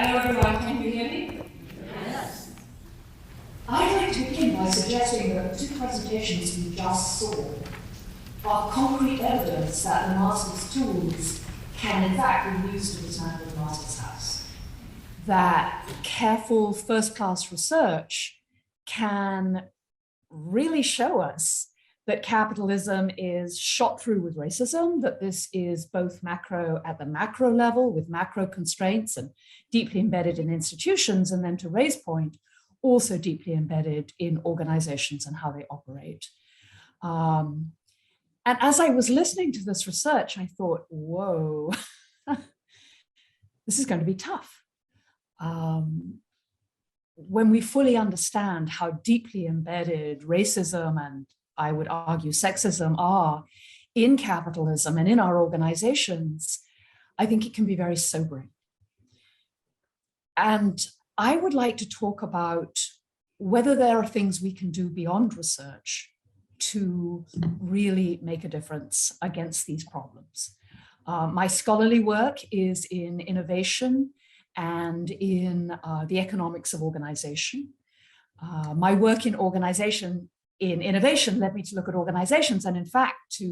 Hello everyone, can you hear me? Yes. I'd like to begin by suggesting that the two presentations we just saw are concrete evidence that the master's tools can in fact be used to dismantle the master's house. That careful first-class research can really show us that capitalism is shot through with racism, that this is both macro at the macro level with macro constraints and deeply embedded in institutions, and then to Ray's point, also deeply embedded in organizations and how they operate. And as I was listening to this research, I thought, whoa, this is going to be tough. When we fully understand how deeply embedded racism and I would argue sexism are in capitalism and in our organizations, I think it can be very sobering. And I would like to talk about whether there are things we can do beyond research to really make a difference against these problems. My scholarly work is in innovation and in the economics of organization. My work in innovation led me to look at organizations, and in fact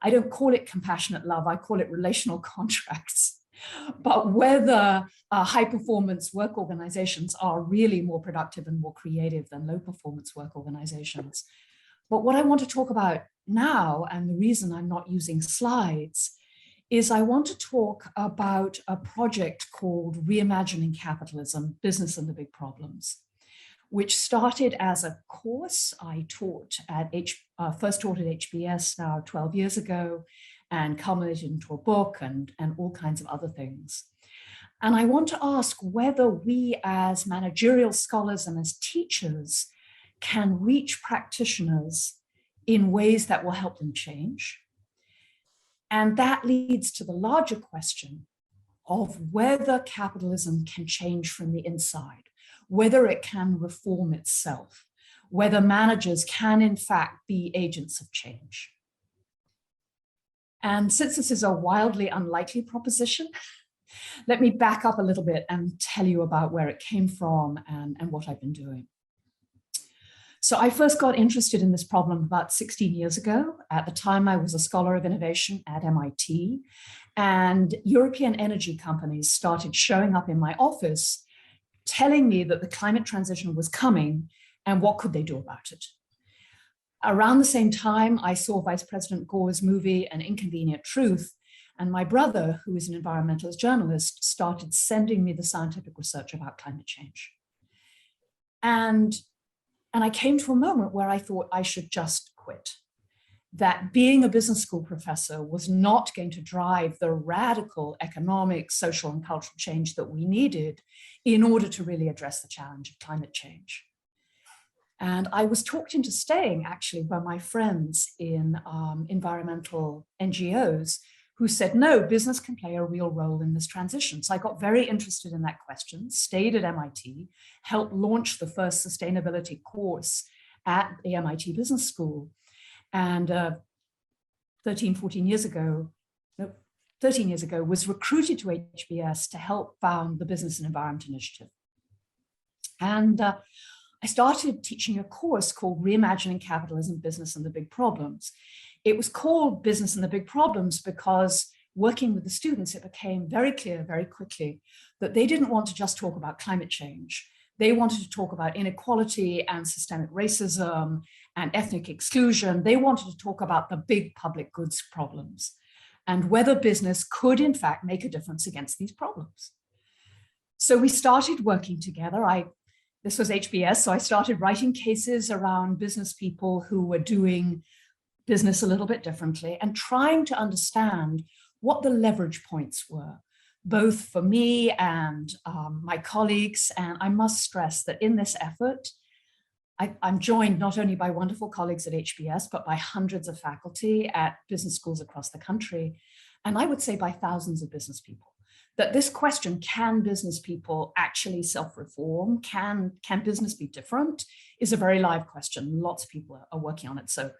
I don't call it compassionate love, I call it relational contracts, but whether high performance work organizations are really more productive and more creative than low performance work organizations. But what I want to talk about now, and the reason I'm not using slides, is I want to talk about a project called Reimagining Capitalism, Business and the Big Problems, which started as a course I taught first taught at HBS now 12 years ago, and culminated into a book and all kinds of other things. And I want to ask whether we as managerial scholars and as teachers can reach practitioners in ways that will help them change. And that leads to the larger question of whether capitalism can change from the inside, whether it can reform itself, whether managers can in fact be agents of change. And since this is a wildly unlikely proposition, let me back up a little bit and tell you about where it came from and what I've been doing. So I first got interested in this problem about 16 years ago. At the time, I was a scholar of innovation at MIT, and European energy companies started showing up in my office telling me that the climate transition was coming and what could they do about it. Around the same time, I saw Vice President Gore's movie, An Inconvenient Truth, and my brother, who is an environmentalist journalist, started sending me the scientific research about climate change. And I came to a moment where I thought I should just quit. That being a business school professor was not going to drive the radical economic, social, and cultural change that we needed in order to really address the challenge of climate change. And I was talked into staying actually by my friends in environmental NGOs who said, no, business can play a real role in this transition. So I got very interested in that question, stayed at MIT, helped launch the first sustainability course at the MIT Business School. And 13 years ago, was recruited to HBS to help found the Business and Environment Initiative. And I started teaching a course called Reimagining Capitalism, Business and the Big Problems. It was called Business and the Big Problems because working with the students, it became very clear very quickly that they didn't want to just talk about climate change. They wanted to talk about inequality and systemic racism and ethnic exclusion. They wanted to talk about the big public goods problems and whether business could in fact make a difference against these problems. So we started working together. This was HBS, so I started writing cases around business people who were doing business a little bit differently and trying to understand what the leverage points were, both for me and my colleagues. And I must stress that in this effort, I'm joined not only by wonderful colleagues at HBS, but by hundreds of faculty at business schools across the country. And I would say by thousands of business people. That this question, can business people actually self-reform? Can business be different? Is a very live question. Lots of people are working on it. So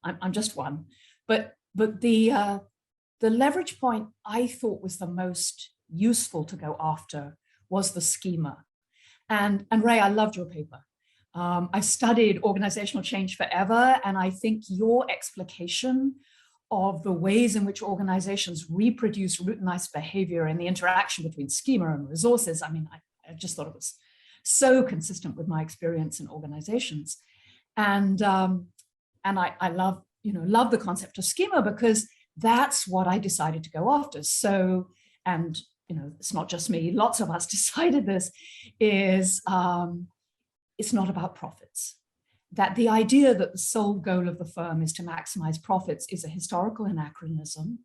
I'm just one. But the leverage point I thought was the most useful to go after was the schema. And Ray, I loved your paper. I studied organizational change forever, and I think your explication of the ways in which organizations reproduce routinized behavior and the interaction between schema and resources, I mean, I just thought it was so consistent with my experience in organizations. And I love the concept of schema, because that's what I decided to go after. So, and it's not just me, lots of us decided this, is it's not about profits. That the idea that the sole goal of the firm is to maximize profits is a historical anachronism,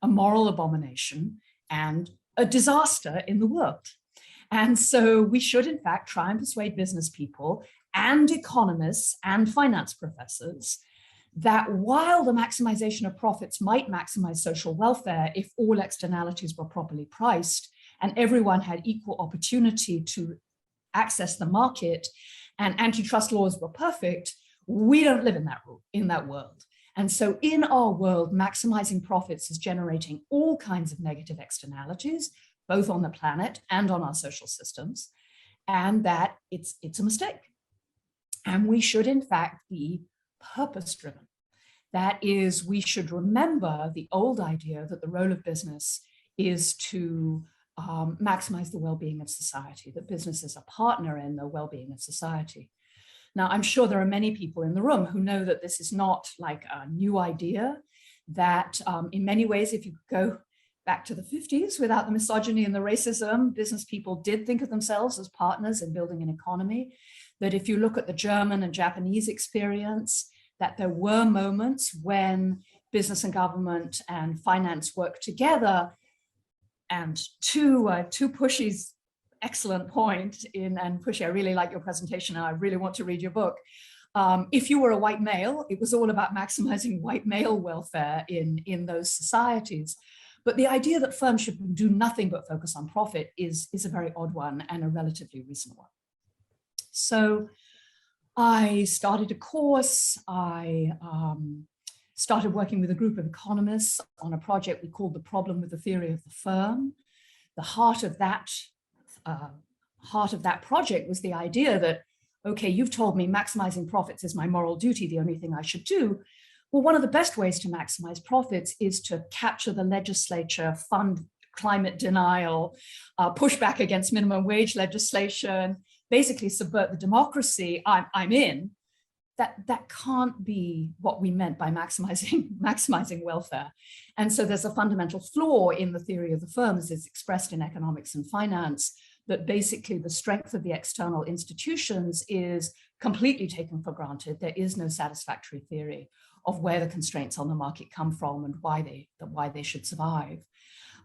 a moral abomination, and a disaster in the world. And so we should, in fact, try and persuade business people and economists and finance professors that while the maximization of profits might maximize social welfare if all externalities were properly priced and everyone had equal opportunity to access the market and antitrust laws were perfect, we don't live in that world. And so in our world, maximizing profits is generating all kinds of negative externalities, both on the planet and on our social systems, and that it's a mistake. And we should, in fact, be purpose-driven. That is, we should remember the old idea that the role of business is to maximize the well-being of society, that business is a partner in the well-being of society. Now, I'm sure there are many people in the room who know that this is not like a new idea, that in many ways, if you go back to the 50s, without the misogyny and the racism, business people did think of themselves as partners in building an economy. That if you look at the German and Japanese experience, that there were moments when business and government and finance worked together. And to Pushy's excellent point and Pushy, I really like your presentation and I really want to read your book. If you were a white male, it was all about maximizing white male welfare in those societies. But the idea that firms should do nothing but focus on profit is a very odd one and a relatively recent one. So I started a course. I started working with a group of economists on a project we called The Problem with the Theory of the Firm. The heart of that project was the idea that, okay, you've told me maximizing profits is my moral duty, the only thing I should do. Well, one of the best ways to maximize profits is to capture the legislature, fund climate denial, push back against minimum wage legislation, basically subvert the democracy I'm in. That can't be what we meant by maximizing welfare. And so there's a fundamental flaw in the theory of the firm as it's expressed in economics and finance, that basically the strength of the external institutions is completely taken for granted. There is no satisfactory theory of where the constraints on the market come from and why they should survive.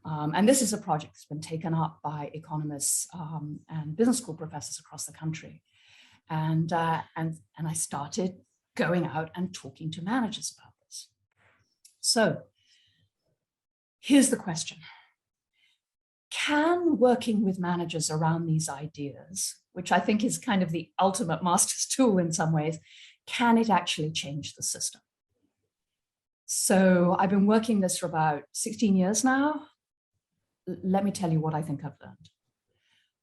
And this is a project that's been taken up by economists and business school professors across the country. And I started going out and talking to managers about this. So here's the question. Can working with managers around these ideas, which I think is kind of the ultimate master's tool in some ways, can it actually change the system? So I've been working this for about 16 years now. Let me tell you what I think I've learned.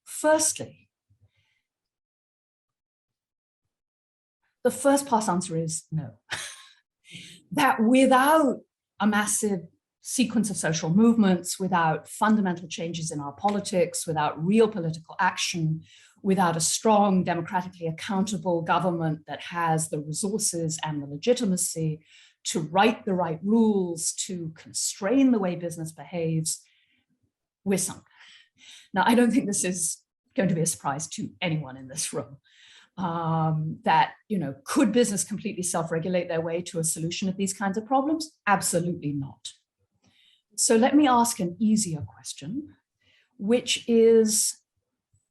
Firstly, the first pass answer is no. That without a massive sequence of social movements, without fundamental changes in our politics, without real political action, without a strong, democratically accountable government that has the resources and the legitimacy to write the right rules, to constrain the way business behaves, we're sunk. Now, I don't think this is going to be a surprise to anyone in this room. That, could business completely self-regulate their way to a solution of these kinds of problems? Absolutely not. So let me ask an easier question, which is,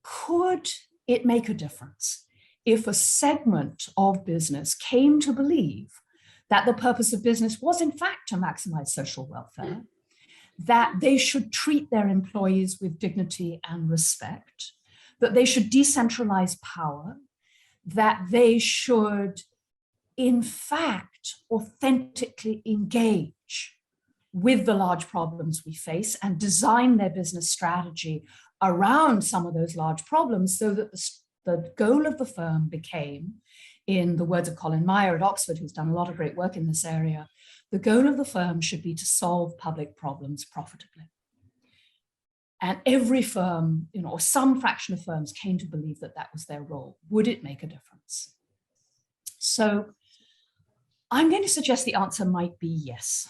could it make a difference if a segment of business came to believe that the purpose of business was in fact to maximize social welfare, that they should treat their employees with dignity and respect, that they should decentralize power, that they should, in fact, authentically engage with the large problems we face and design their business strategy around some of those large problems, so that the goal of the firm became, in the words of Colin Meyer at Oxford, who's done a lot of great work in this area, the goal of the firm should be to solve public problems profitably. And every firm, or some fraction of firms, came to believe that that was their role. Would it make a difference? So I'm going to suggest the answer might be yes.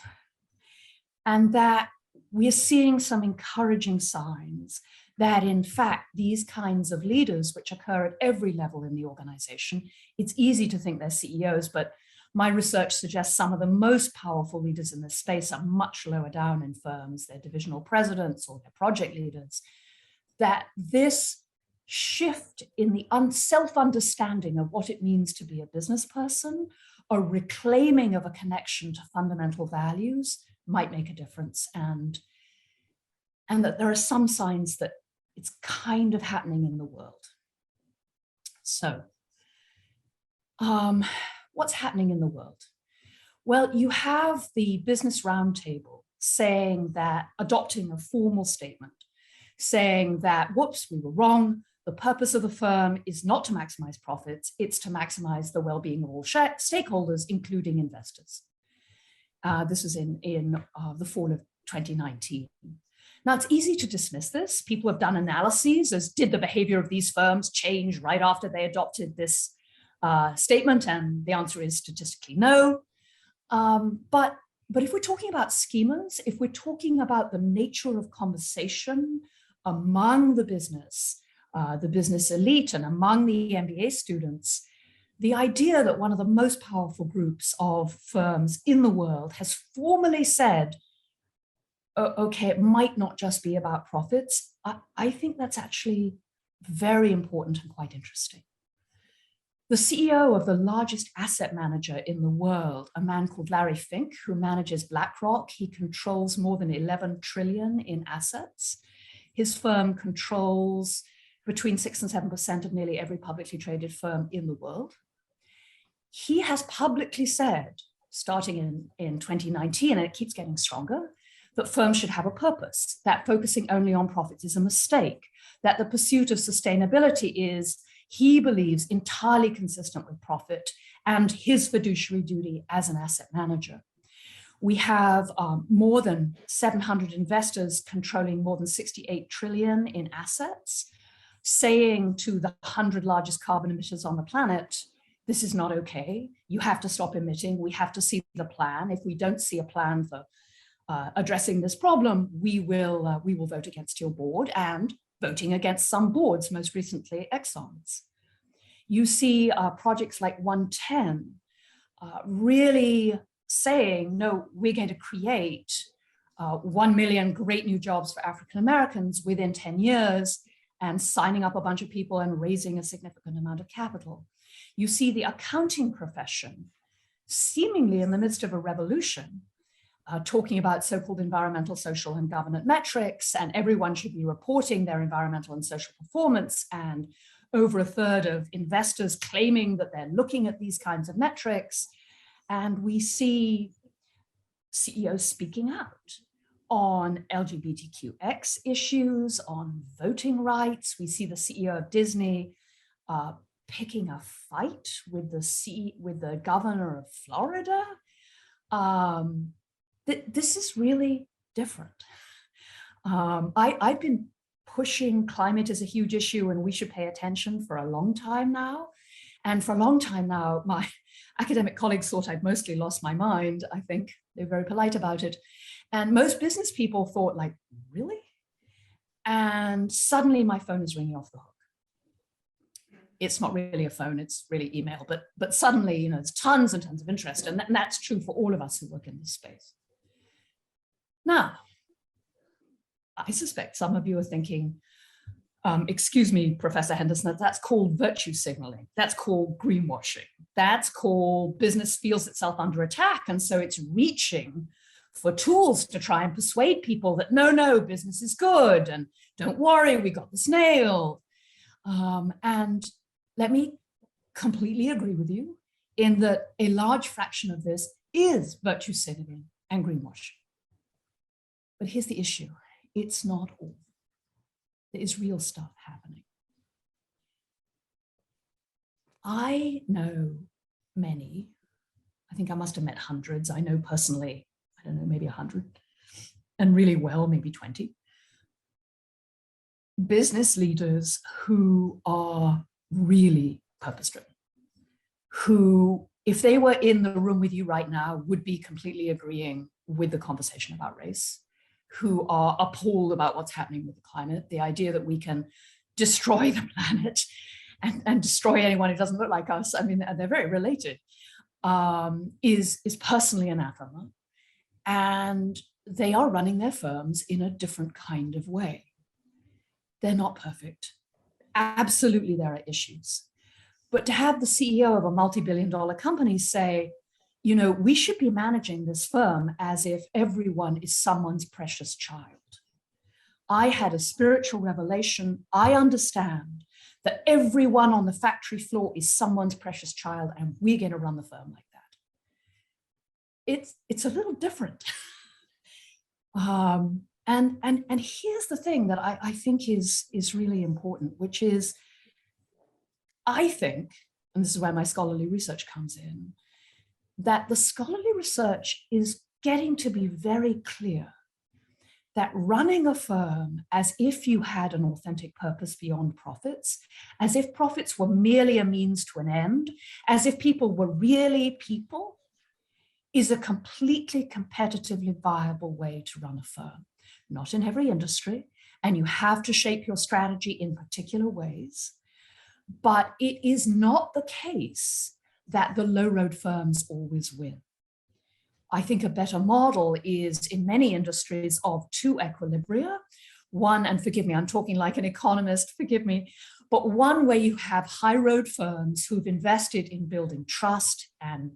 And that we're seeing some encouraging signs that, in fact, these kinds of leaders, which occur at every level in the organization, it's easy to think they're CEOs, but my research suggests some of the most powerful leaders in this space are much lower down in firms. They're divisional presidents or they're project leaders. That this shift in the self-understanding of what it means to be a business person, or reclaiming of a connection to fundamental values, might make a difference, and that there are some signs that it's kind of happening in the world. So, what's happening in the world? Well, you have the Business Roundtable saying that, adopting a formal statement, saying that, whoops, we were wrong. The purpose of the firm is not to maximize profits, it's to maximize the well-being of all stakeholders, including investors. This was in the fall of 2019. Now, it's easy to dismiss this. People have done analyses as did the behavior of these firms change right after they adopted this statement, and the answer is statistically no. But if we're talking about schemas, if we're talking about the nature of conversation among the business elite and among the MBA students, the idea that one of the most powerful groups of firms in the world has formally said, okay, it might not just be about profits, I think that's actually very important and quite interesting. The CEO of the largest asset manager in the world, a man called Larry Fink, who manages BlackRock, he controls more than 11 trillion in assets. His firm controls between 6 and 7% of nearly every publicly traded firm in the world. He has publicly said, starting in 2019, and it keeps getting stronger, that firms should have a purpose, that focusing only on profits is a mistake, that the pursuit of sustainability is, he believes, entirely consistent with profit and his fiduciary duty as an asset manager. We have more than 700 investors controlling more than 68 trillion in assets, saying to the 100 largest carbon emitters on the planet, this is not okay. You have to stop emitting. We have to see the plan. If we don't see a plan for addressing this problem, we will vote against your board, and voting against some boards, most recently Exxon's. You see projects like 110 really saying, no, we're going to create 1 million great new jobs for African Americans within 10 years, and signing up a bunch of people and raising a significant amount of capital. You see the accounting profession, seemingly in the midst of a revolution, talking about so-called environmental, social, and governance metrics, and everyone should be reporting their environmental and social performance, and over a third of investors claiming that they're looking at these kinds of metrics. And we see CEOs speaking out on LGBTQX issues, on voting rights. We see the CEO of Disney picking a fight with the governor of Florida. This is really different. I've been pushing climate as a huge issue and we should pay attention for a long time now. And for a long time now, my academic colleagues thought I'd mostly lost my mind. I think they're very polite about it. And most business people thought, like, really? And suddenly my phone is ringing off the hook. It's not really a phone, it's really email, but suddenly, there's tons and tons of interest, and that's true for all of us who work in this space. Now, I suspect some of you are thinking, excuse me, Professor Henderson, that's called virtue signaling. That's called greenwashing. That's called business feels itself under attack, and so it's reaching for tools to try and persuade people that no, business is good, and don't worry, we got this nailed. And let me completely agree with you in that a large fraction of this is virtue signaling and greenwashing. But here's the issue. It's not all. There is real stuff happening. I know many, I think I must have met hundreds. I know personally, I don't know, maybe 100, and really well, maybe 20. Business leaders who are really purpose-driven, who, if they were in the room with you right now, would be completely agreeing with the conversation about race, who are appalled about what's happening with the climate, the idea that we can destroy the planet and destroy anyone who doesn't look like us. I mean, they're very related, is personally anathema. And they are running their firms in a different kind of way. They're not perfect. Absolutely, there are issues. But to have the CEO of a multi-billion-dollar company say, you know, we should be managing this firm as if everyone is someone's precious child. I had a spiritual revelation. I understand that everyone on the factory floor is someone's precious child, and we're going to run the firm like that. It's a little different. And here's the thing that I think is really important, which is, I think, and this is where my scholarly research comes in, that the scholarly research is getting to be very clear that running a firm as if you had an authentic purpose beyond profits, as if profits were merely a means to an end, as if people were really people, is a completely competitively viable way to run a firm. Not in every industry, and you have to shape your strategy in particular ways, but it is not the case that the low road firms always win. I think a better model is in many industries of two equilibria. One, and forgive me, I'm talking like an economist, forgive me, but one where you have high road firms who've invested in building trust and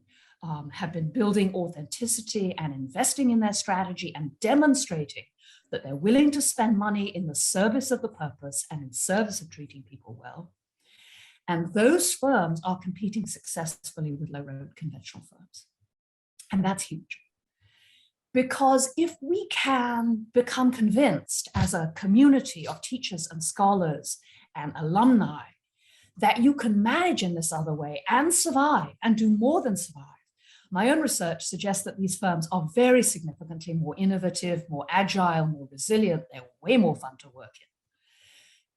have been building authenticity and investing in their strategy and demonstrating that they're willing to spend money in the service of the purpose and in service of treating people well. And those firms are competing successfully with low road conventional firms. And that's huge. Because if we can become convinced as a community of teachers and scholars and alumni that you can manage in this other way and survive and do more than survive, my own research suggests that these firms are very significantly more innovative, more agile, more resilient. They're way more fun to work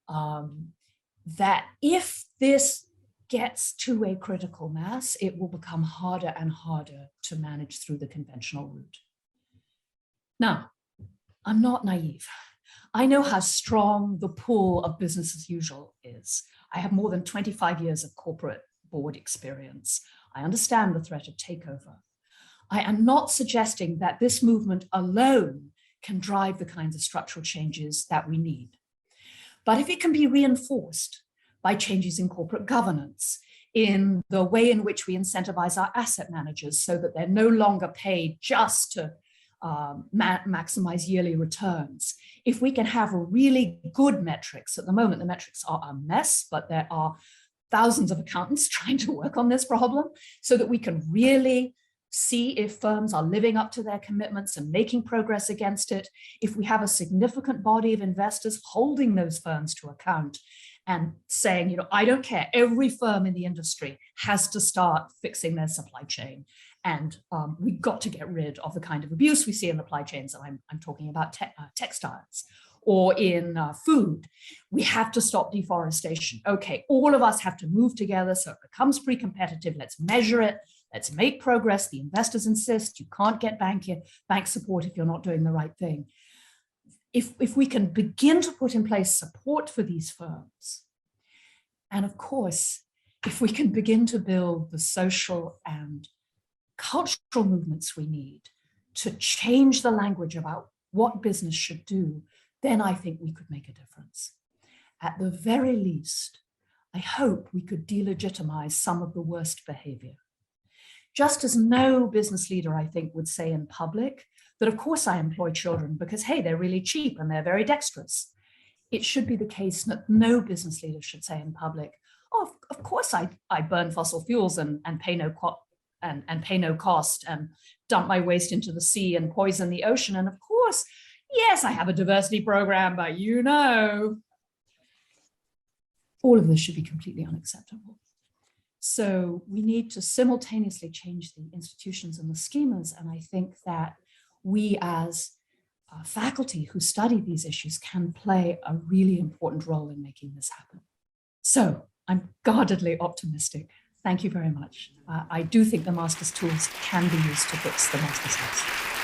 in. That if this gets to a critical mass, it will become harder and harder to manage through the conventional route. Now, I'm not naive. I know how strong the pull of business as usual is. I have more than 25 years of corporate board experience. I understand the threat of takeover. I am not suggesting that this movement alone can drive the kinds of structural changes that we need. But if it can be reinforced by changes in corporate governance, in the way in which we incentivize our asset managers so that they're no longer paid just to maximize yearly returns, if we can have really good metrics, at the moment the metrics are a mess, but there are thousands of accountants trying to work on this problem so that we can really see if firms are living up to their commitments and making progress against it, if we have a significant body of investors holding those firms to account and saying, you know, I don't care, every firm in the industry has to start fixing their supply chain. And we've got to get rid of the kind of abuse we see in the supply chains. And I'm talking about textiles or in food. We have to stop deforestation. Okay, all of us have to move together so it becomes pre-competitive. Let's measure it. Let's make progress. The investors insist you can't get bank support if you're not doing the right thing. If we can begin to put in place support for these firms, and of course, if we can begin to build the social and cultural movements we need to change the language about what business should do, then I think we could make a difference. At the very least, I hope we could delegitimize some of the worst behavior. Just as no business leader, I think, would say in public that, of course, I employ children because, hey, they're really cheap and they're very dexterous. It should be the case that no business leader should say in public, oh, of course, I burn fossil fuels and pay no cost and dump my waste into the sea and poison the ocean. And of course, yes, I have a diversity program, but you know. All of this should be completely unacceptable. So we need to simultaneously change the institutions and the schemas. And I think that we as faculty who study these issues can play a really important role in making this happen. So I'm guardedly optimistic. Thank you very much. I do think the master's tools can be used to fix the master's house.